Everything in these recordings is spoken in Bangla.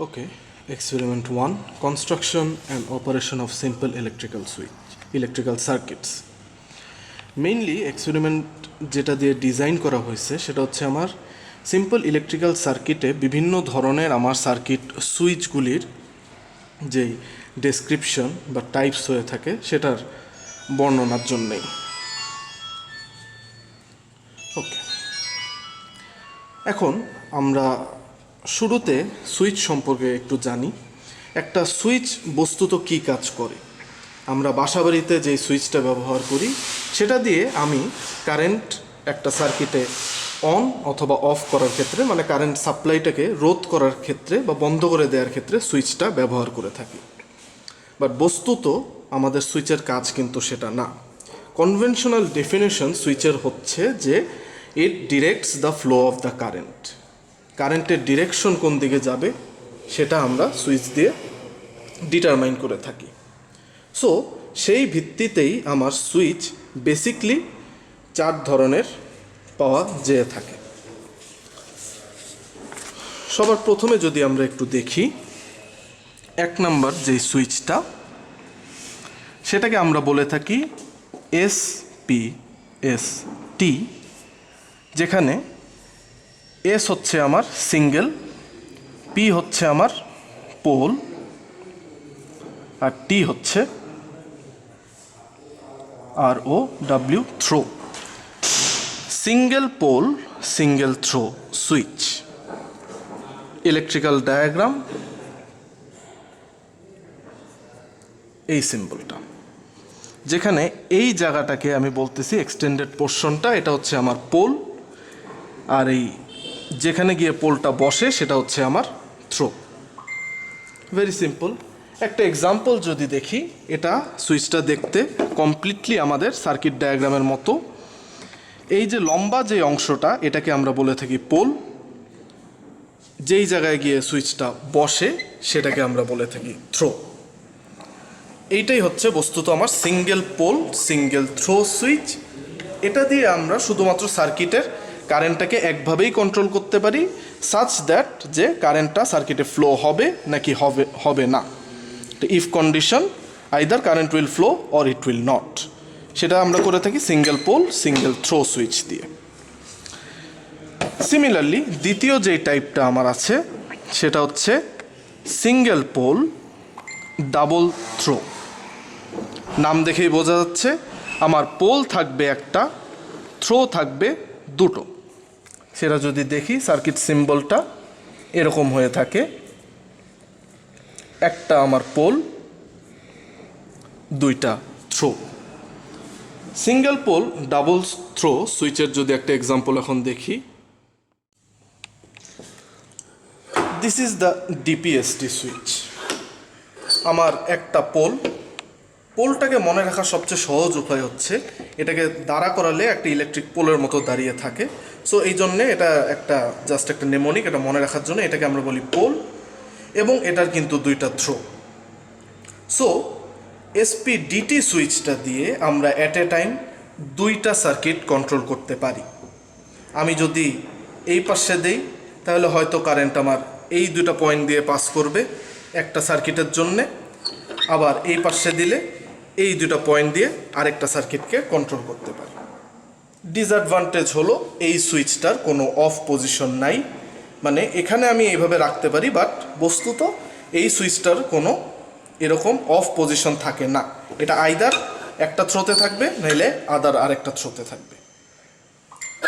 Okay, experiment 1, construction and operation of simple electrical circuits. Mainly experiment যেটা দিয়ে ডিজাইন করা হয়েছে সেটা হচ্ছে আমার সিম্পল ইলেকট্রিক্যাল সার্কিটে বিভিন্ন ধরনের আমার সার্কিট সুইচগুলির যেই ডেসক্রিপশন বা টাইপস হয়ে থাকে সেটার বর্ণনার জন্যই। ওকে, এখন আমরা শুরুতে সুইচ সম্পর্কে একটু জানি। একটা সুইচ বস্তুত কী কাজ করে? আমরা বাসাবাড়িতে যে সুইচটা ব্যবহার করি সেটা দিয়ে আমি কারেন্ট একটা সার্কিটে অন অথবা অফ করার ক্ষেত্রে, মানে কারেন্ট সাপ্লাইটাকে রোধ করার ক্ষেত্রে বা বন্ধ করে দেওয়ার ক্ষেত্রে সুইচটা ব্যবহার করে থাকি। বাট বস্তুত আমাদের সুইচের কাজ কিন্তু সেটা না। কনভেনশনাল ডেফিনেশন সুইচের হচ্ছে যে it directs the flow of the current. কারেন্টের ডিরেকশন কোন দিকে যাবে সেটা আমরা সুইচ দিয়ে ডিটারমাইন করে থাকি। সো সেই ভিত্তিতেই আমার সুইচ বেসিকলি 4 ধরনের পাওয়া যেয়ে থাকে। সবার প্রথমে যদি আমরা একটু দেখি 1 নাম্বার যেই সুইচটা, সেটাকে আমরা বলে থাকি SPST, যেখানে এস হচ্ছে আমার সিঙ্গেল, পি হচ্ছে আমার পোল, আর টি হচ্ছে ROW throw. Single pole single throw switch. Electrical diagram এই সিম্বলটা, যেখানে এই জায়গাটাকে আমি বলতেছি এক্সটেন্ডেড পোর্শনটা, এটা হচ্ছে আমার পোল, আর এই যেখানে গিয়ে পোলটা বসে সেটা হচ্ছে আমার থ্রো। Very simple. একটা এক্সাম্পল যদি দেখি, এটা সুইচটা দেখতে কমপ্লিটলি আমাদের সার্কিট ডায়াগ্রামের মতো। এই যে লম্বা যে অংশটা, এটাকে আমরা বলে থাকি পোল। যেই জায়গায় গিয়ে সুইচটা বসে সেটাকে আমরা বলে থাকি থ্রো। এইটাই হচ্ছে বস্তুত আমার single pole single throw switch. এটা দিয়ে আমরা শুধুমাত্র সার্কিটের কারেন্টটাকে একভাবেই কন্ট্রোল করতে পারি, সাচ দ্যাট যে কারেন্টটা সার্কিটে ফ্লো হবে নাকি হবে না। If condition either current will flow or it will not, সেটা আমরা করে থাকি single pole single throw switch দিয়ে। সিমিলারলি দ্বিতীয় যেই টাইপটা আমার আছে সেটা হচ্ছে সিঙ্গেল পোল ডাবল থ্রো। নাম দেখেই বোঝা যাচ্ছে আমার পোল থাকবে একটা, থ্রো থাকবে দুটো। সেটা যদি দেখি সার্কিট সিম্বলটা এরকম হয়ে থাকে, একটা আমার পোল, দুইটা throw. Single pole double throw সুইচের যদি একটা এক্সাম্পল এখন দেখি, this is the DPST switch. আমার একটা পোলটাকে মনে রাখার সবচেয়ে সহজ উপায় হচ্ছে এটাকে দাঁড়া করালে একটা ইলেকট্রিক পোলের মতো দাঁড়িয়ে থাকে। সো এই জন্যে এটা জাস্ট একটা নেমোনিক, এটা মনে রাখার জন্য এটাকে আমরা বলি পোল, এবং এটার কিন্তু দুইটা থ্রো। সো SPDT সুইচটা দিয়ে আমরা অ্যাট এ টাইম দুইটা সার্কিট কন্ট্রোল করতে পারি। আমি যদি এই পাশে দেই তাহলে হয়তো কারেন্ট আমার এই দুটো পয়েন্ট দিয়ে পাস করবে একটা সার্কিটের জন্যে, আবার এই পাশে দিলে এই দুটো পয়েন্ট দিয়ে আরেকটা সার্কিটকে কন্ট্রোল করতে পারি। ডিসঅ্যাডভান্টেজ হলো এই সুইচটার কোনো অফ পজিশন নাই, মানে এখানে আমি এইভাবে রাখতে পারি, বাট বস্তুত এই সুইচটার কোনো এরকম অফ পজিশন থাকে না। এটা আইদার একটা থ্রোতে থাকবে নাইলে আরেকটা থ্রোতে থাকবে।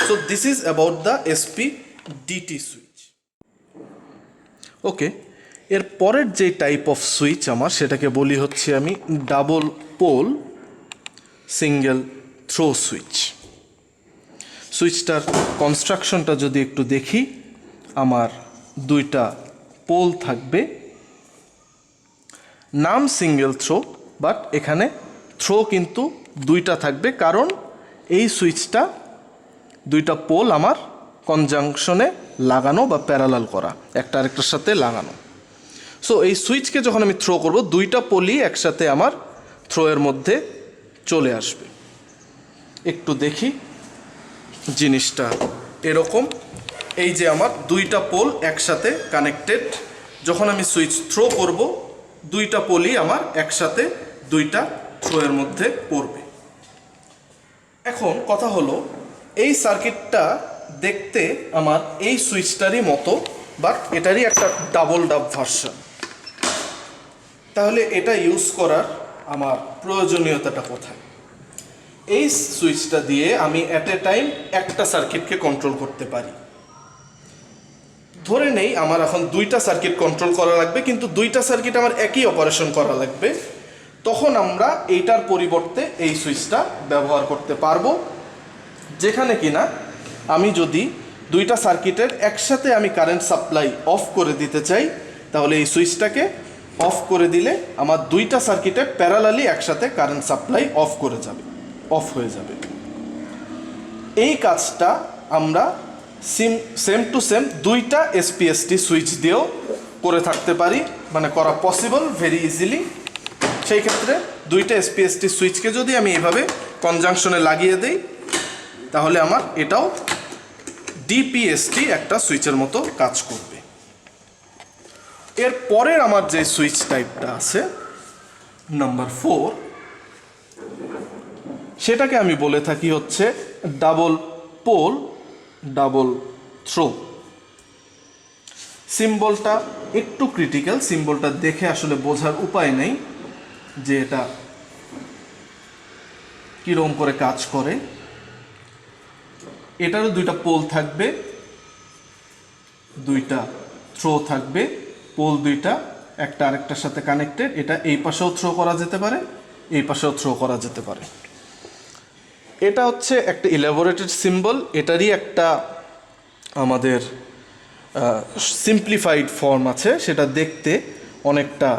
So this is about the SPDT switch. Okay, এর পরের যে টাইপ অফ সুইচ আমার, সেটাকে বলি হচ্ছে আমি double pole single throw switch. সুইচটার কনস্ট্রাকশনটা যদি একটু দেখি, আমার দুইটা পোল থাকবে, নাম সিঙ্গেল থ্রো, বাট এখানে থ্রো কিন্তু দুইটা থাকবে, কারণ এই সুইচটা দুইটা পোল আমার কনজাংশনে লাগানো বা প্যারালাল করা, একটা আরেকটার সাথে লাগানো। সো এই সুইচকে যখন আমি থ্রো করব, দুইটা পোলই একসাথে আমার থ্রোয়ের মধ্যে চলে আসবে। একটু দেখি জিনিসটা এরকম। এই যে আমার দুইটা পোল একসাথে কানেক্টেড, যখন আমি সুইচ থ্রো করব দুইটা পোলই আমার একসাথে দুইটা থ্রোয়ের মধ্যে পড়বে। এখন কথা হলো এই সার্কিটটা দেখতে আমার এই সুইচটারই মতো, বাট এটারই একটা ডাবল ডাব ভার্সন। তাহলে এটা ইউজ করার আমার প্রয়োজনীয়তাটা কোথায়? এই সুইচটা দিয়ে আমি অ্যাট এ টাইম একটা সার্কিটকে কন্ট্রোল করতে পারি। ধরে নেই আমার এখন দুইটা সার্কিট কন্ট্রোল করা লাগবে, কিন্তু দুইটা সার্কিট আমার একই অপারেশন করা লাগবে। তখন আমরা এইটার পরিবর্তে এই সুইচটা ব্যবহার করতে পারবো, যেখানে কিনা আমি যদি দুইটা সার্কিটের একসাথে আমি কারেন্ট সাপ্লাই অফ করে দিতে চাই, তাহলে এই সুইচটাকে অফ করে দিলে আমার দুইটা সার্কিটে প্যারালালি একসাথে কারেন্ট সাপ্লাই অফ হয়ে যাবে। এই কাজটা আমরা সেম টু সেম দুইটা এসপিএসটি সুইচ দিয়েও করে থাকতে পারি, মানে করা পসিবল ভেরি ইজিলি। সেই ক্ষেত্রে দুইটা এসপিএসটি সুইচকে যদি আমি এভাবে কনজাংশনে লাগিয়ে দেই, তাহলে আমার এটাও ডিপিএসটি একটা সুইচের মতো কাজ করবে। এর পরের আমার যে সুইচ টাইপটা আছে নাম্বার 4, সেটাকে আমি বলে থাকি হচ্ছে ডাবল পোল ডাবল থ্রো। সিম্বলটা একটু ক্রিটিক্যাল, সিম্বলটা দেখে আসলে বোঝার উপায় নেই যে এটা কীরকম করে কাজ করে। এটারও দুইটা পোল থাকবে, দুইটা থ্রো থাকবে, পোল দুইটা একটা আরেকটার সাথে কানেক্টেড। এটা এই পাশেও থ্রো করা যেতে পারে, এই পাশেও থ্রো করা যেতে পারে। এটা হচ্ছে একটা ইলাবোরেটেড সিম্বল, এটারই একটা আমাদের সিম্পলিফাইড ফর্ম আছে, সেটা দেখতে অনেকটা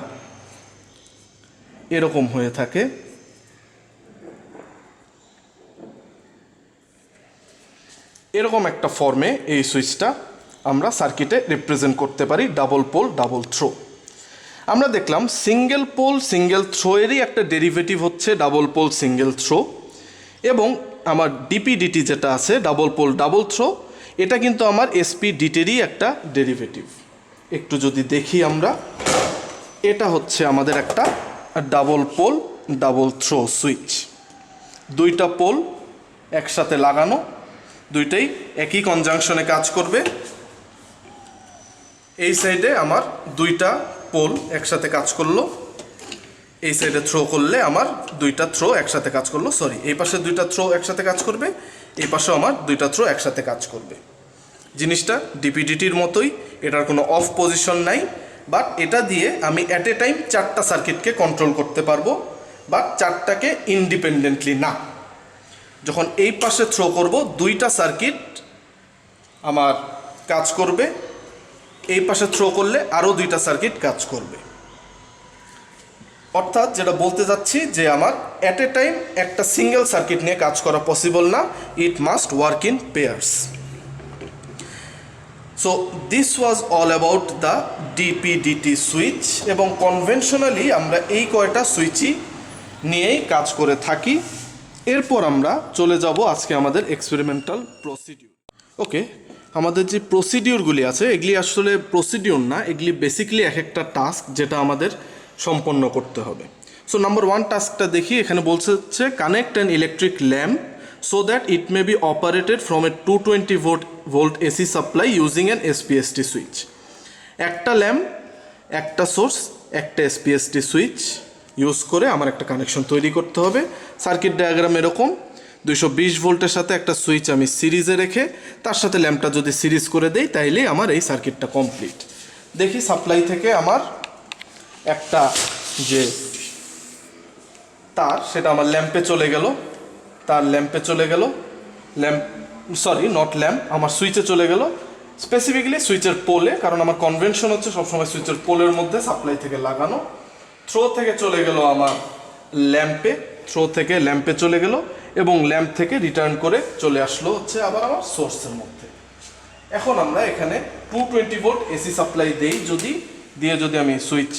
এরকম হয়ে থাকে। এরকম একটা ফর্মে এই সুইচটা আমরা সার্কিটে রিপ্রেজেন্ট করতে পারি, ডাবল পোল ডাবল থ্রো। আমরা দেখলাম সিঙ্গেল পোল সিঙ্গেল থ্রোয়েরই একটা ডেরিভেটিভ হচ্ছে ডাবল পোল সিঙ্গেল থ্রো, এবং আমার ডিপিডিটি যেটা আছে ডাবল পোল ডাবল থ্রো, এটা কিন্তু আমার এসপিডিটিরই একটা ডেরিভেটিভ। একটু যদি দেখি আমরা, এটা হচ্ছে আমাদের একটা double pole double throw switch. দুইটা পোল একসাথে লাগানো, দুইটাই একই কনজাংশনে কাজ করবে। এই সাইডে আমার দুইটা পোল একসাথে কাজ করলো, এই সাইডে থ্রো করলে আমার দুইটা থ্রো একসাথে কাজ করলো, সরি এই পাশে দুইটা থ্রো একসাথে কাজ করবে, এই পাশেও আমার দুইটা থ্রো একসাথে কাজ করবে। জিনিসটা ডিপিডিটির মতোই, এটার কোনো অফ পজিশন নাই, বাট এটা দিয়ে আমি অ্যাট এ টাইম চারটা সার্কিটকে কন্ট্রোল করতে পারবো, বাট চারটাকে ইন্ডিপেন্ডেন্টলি না। যখন এই পাশে থ্রো করব দুইটা সার্কিট আমার কাজ করবে, এই পাশে থ্রো করলে আরও দুইটা সার্কিট কাজ করবে। অর্থাৎ যেটা বলতে যাচ্ছি যে আমার অ্যাট এ টাইম একটা সিঙ্গেল সার্কিট নিয়ে কাজ করা পসিবল না, it must work in pairs. So this was all about the DPDT switch, এবং কনভেনশনালি আমরা এই কয়টা সুইচই নিয়েই কাজ করে থাকি। এরপর আমরা চলে যাব আজকে আমাদের এক্সপেরিমেন্টাল প্রসিডিউর। ওকে, আমাদের যে প্রসিডিউরগুলি আছে এগুলি আসলে প্রসিডিউর না, এগুলি বেসিক্যালি এক একটা টাস্ক যেটা আমাদের সম্পন্ন করতে হবে। সো নাম্বার 1 টাস্কটা দেখি, এখানে বলছে হচ্ছে connect an electric lamp so that it may be operated from a 220 volt AC supply using an SPST switch. একটা ল্যাম্প, একটা সোর্স, একটা SPST সুইচ ইউজ করে আমার একটা কানেকশন তৈরি করতে হবে। সার্কিট ডায়াগ্রাম এরকম, 220 ভোল্টের সাথে একটা সুইচ আমি সিরিজে রেখে তার সাথে ল্যাম্পটা যদি সিরিজ করে দেই তাইলেই আমার এই সার্কিটটা কমপ্লিট। দেখি সাপ্লাই থেকে আমার একটা যে তার সেটা আমার ল্যাম্পে চলে গেল, তার ল্যাম্পে চলে গেল, আমার সুইচে চলে গেল, স্পেসিফিক্যালি সুইচের পোলে, কারণ আমার কনভেনশন হচ্ছে সবসময় সুইচের পোলের মধ্যে সাপ্লাই থেকে লাগানো। থ্রো থেকে চলে গেল আমার ল্যাম্পে, থ্রো থেকে ল্যাম্পে চলে গেল, এবং ল্যাম্প থেকে রিটার্ন করে চলে আসলো হচ্ছে আবার আমার সোর্সের মধ্যে। এখন আমরা এখানে 220 ভোল্ট এসি সাপ্লাই দেই, যদি আমি সুইচ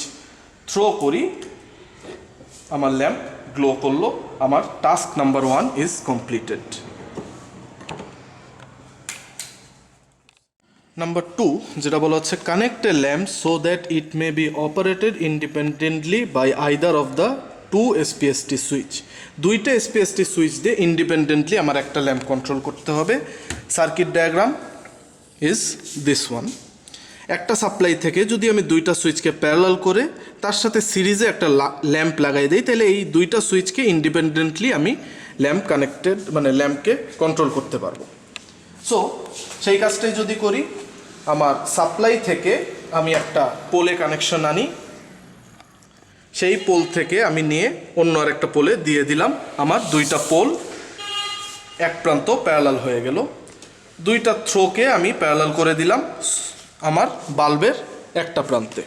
থ্রো করি আমার ল্যাম্প গ্লো করলো, আমার task number 1 is completed. Number 2 যেটা বলা হচ্ছে connect a lamp so that it may be operated independently by either of the two SPST switch. দুইটা এসপিএসটি সুইচ দিয়ে ইন্ডিপেন্ডেন্টলি আমার একটা ল্যাম্প কন্ট্রোল করতে হবে। Circuit diagram is this one. একটা সাপ্লাই থেকে যদি আমি দুইটা সুইচকে প্যারালাল করে তার সাথে সিরিজে একটা ল্যাম্প লাগাই দিই, তাহলে এই দুইটা সুইচকে ইন্ডিপেন্ডেন্টলি আমি ল্যাম্প কানেক্টেড মানে ল্যাম্পকে কন্ট্রোল করতে পারবো। সো সেই কাজটাই যদি করি, আমার সাপ্লাই থেকে আমি একটা পোলে কানেকশন আনি, সেই পোল থেকে আমি নিয়ে অন্য আরেকটা পোলে দিয়ে দিলাম, আমার দুইটা পোল এক প্রান্ত প্যারালাল হয়ে গেল। দুইটা থ্রোকে আমি প্যারালাল করে দিলাম আমার বাল্বের একটা প্রান্তে।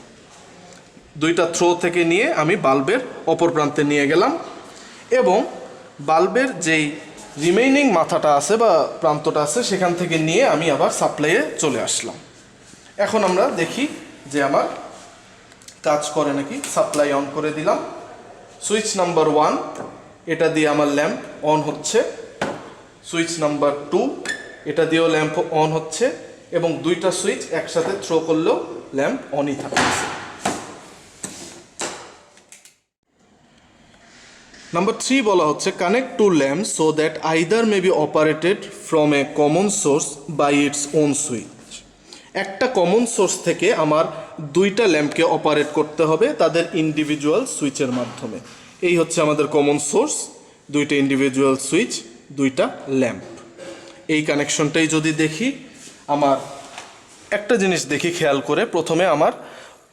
দুইটা থ্রো থেকে নিয়ে আমি বাল্বের অপর প্রান্তে নিয়ে গেলাম এবং বাল্বের যেই রিমেইনিং মাথাটা আছে বা প্রান্তটা আছে সেখান থেকে নিয়ে আমি আবার সাপ্লাইয়ে চলে আসলাম। এখন আমরা দেখি যে আমার কাজ করে নাকি। সাপ্লাই অন করে দিলাম, সুইচ নাম্বার 1 এটা দিয়ে আমার ল্যাম্প অন হচ্ছে, সুইচ নাম্বার 2 এটা দিয়েও ল্যাম্প অন হচ্ছে এবং দুইটা সুইচ একসাথে থ্রো করলেও ল্যাম্প অনই থাকছে। নাম্বার 3 বলা হচ্ছে connect two lamp so that either may be operated from a common source by its own switch. একটা কমন সোর্স থেকে আমার দুইটা ল্যাম্পকে অপারেট করতে হবে তাদের ইন্ডিভিজুয়াল সুইচের মাধ্যমে। এই হচ্ছে আমাদের কমন সোর্স, দুইটা ইন্ডিভিজুয়াল সুইচ, দুইটা ল্যাম্প। এই কানেকশনটাই যদি দেখি, আমার একটা জিনিস দেখি খেয়াল করে, প্রথমে আমার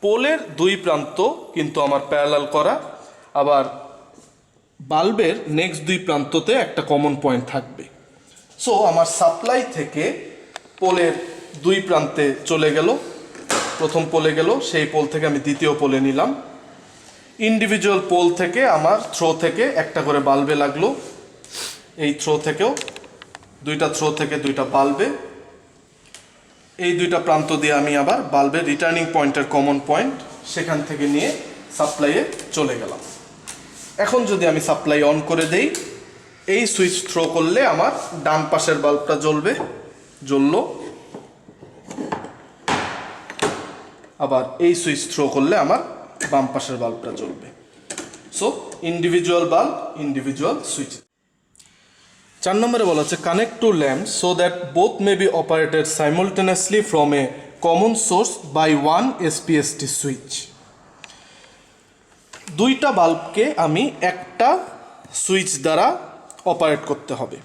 পোলের দুই প্রান্ত কিন্তু আমার প্যারালাল করা, আবার বাল্বের নেক্সট দুই প্রান্ততে একটা কমন পয়েন্ট থাকবে। সো আমার সাপ্লাই থেকে পোলের দুই প্রান্তে চলে গেল, প্রথম পোলে গেল, সেই পোল থেকে আমি দ্বিতীয় পোলে নিলাম। ইন্ডিভিজুয়াল পোল থেকে আমার থ্রো থেকে একটা করে বাল্বে লাগলো, এই থ্রো থেকেও দুইটা থ্রো থেকে দুইটা বাল্বে, এই দুইটা প্রান্ত দিয়ে আমি আবার বাল্বের রিটার্নিং পয়েন্টের কমন পয়েন্ট সেখান থেকে নিয়ে সাপ্লাইয়ে চলে গেলাম। এখন যদি আমি সাপ্লাই অন করে দেই, এই সুইচ থ্রো করলে আমার ডান পাশের বাল্বটা জ্বললো, আবার এই সুইচ থ্রো করলে আমার বাম পাশের বাল্বটা জ্বলবে। So individual bulb, individual switch. 4 নম্বরে বলা হচ্ছে connect two lamp so that both may be operated simultaneously from a common source by one SPST switch. দুইটা বাল্বকে আমি একটা সুইচ দ্বারা অপারেট করতে হবে।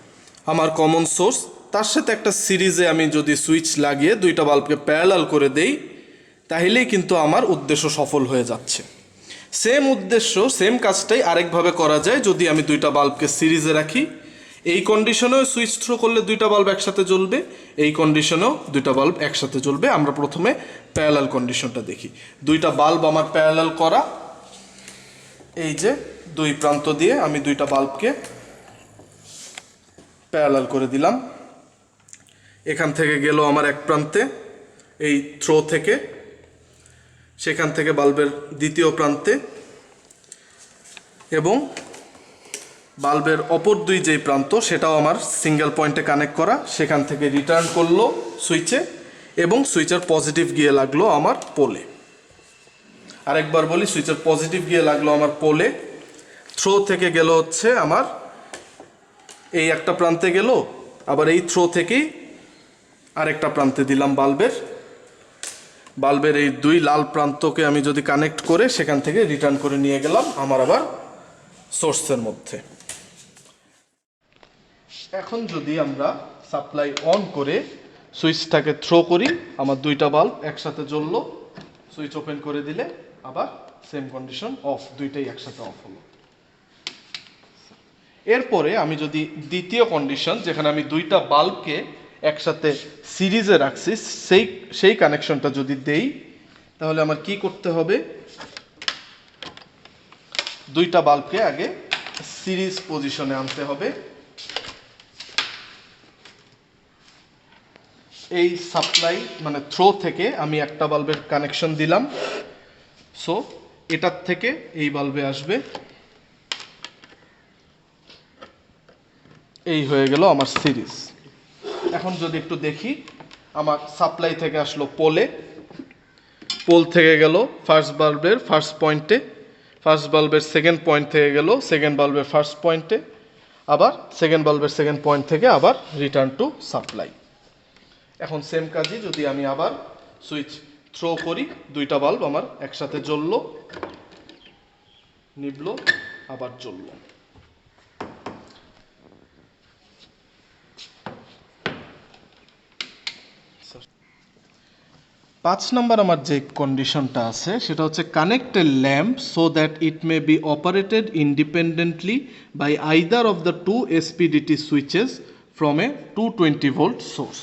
আমার কমন সোর্স, তার সাথে একটা সিরিজে আমি যদি সুইচ লাগিয়ে দুইটা বাল্বকে প্যারালাল করে দেই, তাহলেই কিন্তু আমার উদ্দেশ্য সফল হয়ে যাচ্ছে। সেম উদ্দেশ্য, সেম কাজটাই আরেকভাবে করা যায় যদি আমি দুইটা বাল্বকে সিরিজে রাখি। এই কন্ডিশনেও সুইচ থ্রো করলে দুইটা বাল্ব একসাথে জ্বলবে, এই কন্ডিশনেও দুইটা বাল্ব একসাথে জ্বলবে। আমরা প্রথমে প্যারালাল কন্ডিশনটা দেখি। দুইটা বাল্ব আমার প্যারালাল করা, এই যে দুই প্রান্ত দিয়ে আমি দুইটা বাল্বকে প্যারালাল করে দিলাম। এখান থেকে গেল আমার এক প্রান্তে এই থ্রো থেকে, সেখান থেকে বাল্বের দ্বিতীয় প্রান্তে, এবং বাল্বের অপর দুই যেই প্রান্ত সেটাও আমার সিঙ্গেল পয়েন্টে কানেক্ট করা, সেখান থেকে রিটার্ন করলো সুইচে এবং সুইচের পজিটিভ গিয়ে লাগলো আমার পোলে। আরেকবার বলি, সুইচের পজিটিভ গিয়ে লাগলো আমার পোলে, থ্রো থেকে গেল হচ্ছে আমার এই একটা প্রান্তে গেল, আবার এই থ্রো থেকেই আরেকটা প্রান্তে দিলাম বাল্বের এই দুই লাল প্রান্তকে আমি যদি কানেক্ট করে সেখান থেকে রিটার্ন করে নিয়ে গেলাম আমার আবার সোর্সের মধ্যে। এখন যদি আমরা সাপ্লাই অন করে সুইচটাকে থ্রো করি, আমার দুইটা বাল্ব একসাথে জ্বললো, সুইচ ওপেন করে দিলে আবার সেম কন্ডিশন অফ, দুইটাই একসাথে অফ হলো। এরপরে আমি যদি দ্বিতীয় কন্ডিশন, যেখানে আমি দুইটা বাল্বকে একসাথে সিরিজে রাখছি, সেই কানেকশনটা যদি দেই, তাহলে আমার কি করতে হবে, দুইটা বাল্বকে আগে সিরিজ পজিশনে আনতে হবে। এই সাপ্লাই মানে থ্রো থেকে আমি একটা বাল্বের কানেকশন দিলাম, সো এটার থেকে এই বাল্বে আসবে, এই হয়ে গেল আমার সিরিজ। এখন যদি একটু দেখি, আমার সাপ্লাই থেকে আসলো পোলে, পোল থেকে গেল ফার্স্ট বাল্বের ফার্স্ট পয়েন্টে, ফার্স্ট বাল্বের সেকেন্ড পয়েন্ট থেকে গেল সেকেন্ড বাল্বের ফার্স্ট পয়েন্টে, আবার সেকেন্ড বাল্বের সেকেন্ড পয়েন্ট থেকে আবার রিটার্ন টু সাপ্লাই। এখন সেম কাজই যদি আমি আবার সুইচ থ্রো করি, দুইটা বাল্ব আমার একসাথে জ্বললো, নিভলো, আবার জ্বললো। পাঁচ নাম্বার আমার যে কন্ডিশনটা আছে সেটা হচ্ছে connect a lamp so that it may be operated independently by either of the two SPDT switches from a 220 volt source.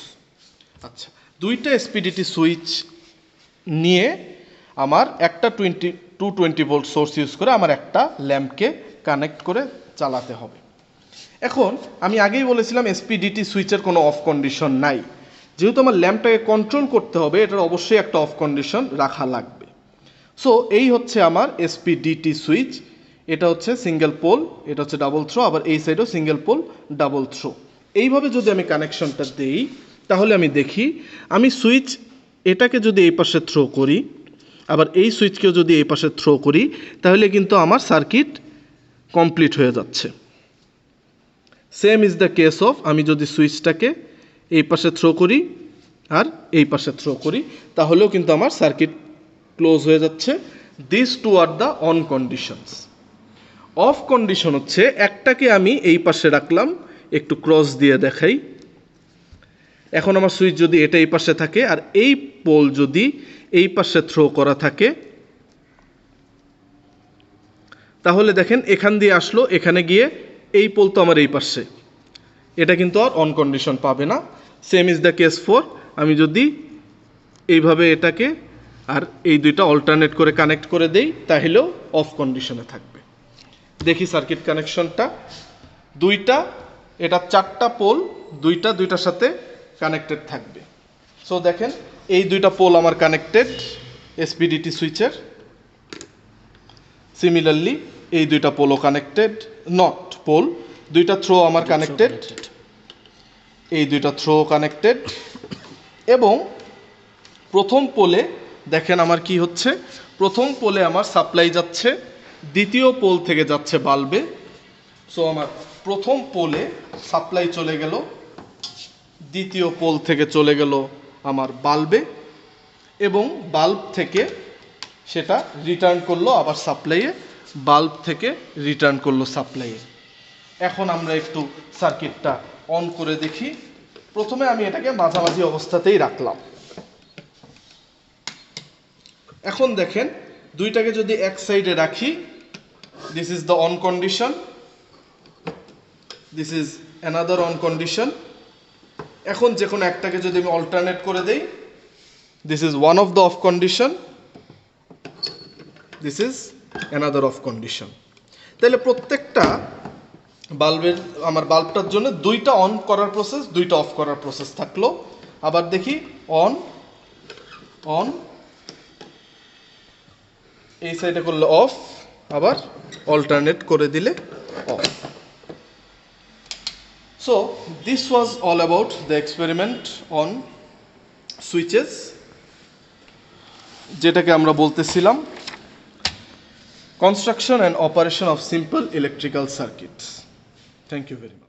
আচ্ছা, দুইটা এসপিডিটি সুইচ নিয়ে আমার একটা 220 ভোল্ট সোর্স ইউজ করে আমার একটা ল্যাম্পকে কানেক্ট করে চালাতে হবে। এখন আমি আগেই বলেছিলাম এসপিডিটি সুইচের কোনো অফ কন্ডিশন নাই, যেহেতু আমার ল্যাম্পটাকে কন্ট্রোল করতে হবে এটার অবশ্যই একটা অফ কন্ডিশন রাখা লাগবে। সো এই হচ্ছে আমার এসপিডিটি সুইচ, এটা হচ্ছে সিঙ্গেল পোল, এটা হচ্ছে ডাবল থ্রো, আবার এই সাইডও সিঙ্গেল পোল ডাবল থ্রো। এইভাবে যদি আমি কানেকশনটা দেই তাহলে আমি দেখি আমি সুইচ এটাকে যদি এই পাশে থ্রো করি, আবার এই সুইচকেও যদি এই পাশে থ্রো করি, তাহলে কিন্তু আমার সার্কিট কমপ্লিট হয়ে যাচ্ছে। Same is the case of আমি যদি সুইচটাকে এই পাশে থ্রো করি আর এই পাশে থ্রো করি, তাহলেও কিন্তু আমার সার্কিট ক্লোজ হয়ে যাচ্ছে। This two are the on conditions. Off condition হচ্ছে একটাকে আমি এই পাশে রাখলাম, একটু ক্রস দিয়ে দেখাই। এখন আমার সুইচ যদি এটা এই পাশে থাকে আর এই পোল যদি এই পাশে থ্রো করা থাকে, তাহলে দেখেন এখান দিয়ে আসলো, এখানে গিয়ে এই পোল তো আমার এই পাশে, এটা কিন্তু আর অন কন্ডিশন পাবে না। Same is the case for আমি যদি এইভাবে এটাকে আর এই দুইটা অল্টারনেট করে কানেক্ট করে দেই, তাহলেও অফ কন্ডিশনে থাকবে। দেখি সার্কিট কানেকশনটা, দুইটা, এটা চারটা পোল, দুইটার সাথে কানেক্টেড থাকবে। সো দেখেন এই দুইটা পোল আমার কানেক্টেড এসপিডিটি সুইচের, সিমিলারলি এই দুইটা পোলও কানেক্টেড, নট পোল, দুইটা থ্রো আমার কানেক্টেড, এই দুইটা থ্রো কানেক্টেড। এবং প্রথম পোলে দেখেন আমার কি হচ্ছে, প্রথম পোলে আমার সাপ্লাই যাচ্ছে, দ্বিতীয় পোল থেকে যাচ্ছে বাল্বে। সো আমার প্রথম পোলে সাপ্লাই চলে গেল, দ্বিতীয় পোল থেকে চলে গেল আমার বাল্বে, এবং বাল্ব থেকে সেটা রিটার্ন করলো আবার সাপ্লাইয়ে, বাল্ব থেকে রিটার্ন করলো সাপ্লাইয়ে। এখন আমরা একটু সার্কিটটা অন করে দেখি। প্রথমে আমি এটাকে মাঝামাঝি অবস্থাতেই রাখলাম। এখন দেখেন দুইটাকে যদি এক সাইডে রাখি, this is the on condition, this is another on condition. এখন যে কোনো একটাকে যদি আমি অল্টারনেট করে দেই, this is one of the of condition, this is another of condition. তাহলে প্রত্যেকটা বাল্বের, আমার বাল্বটার জন্য দুইটা অন করার প্রসেস, দুইটা অফ করার প্রসেস থাকলো। আবার দেখি অন, অন, এই সাইডে করলে অফ, আবার অল্টারনেট করে দিলে of. So this was all about the experiment on switches, যেটাকে আমরা বলতেছিলাম construction and operation of simple electrical circuits. Thank you very much.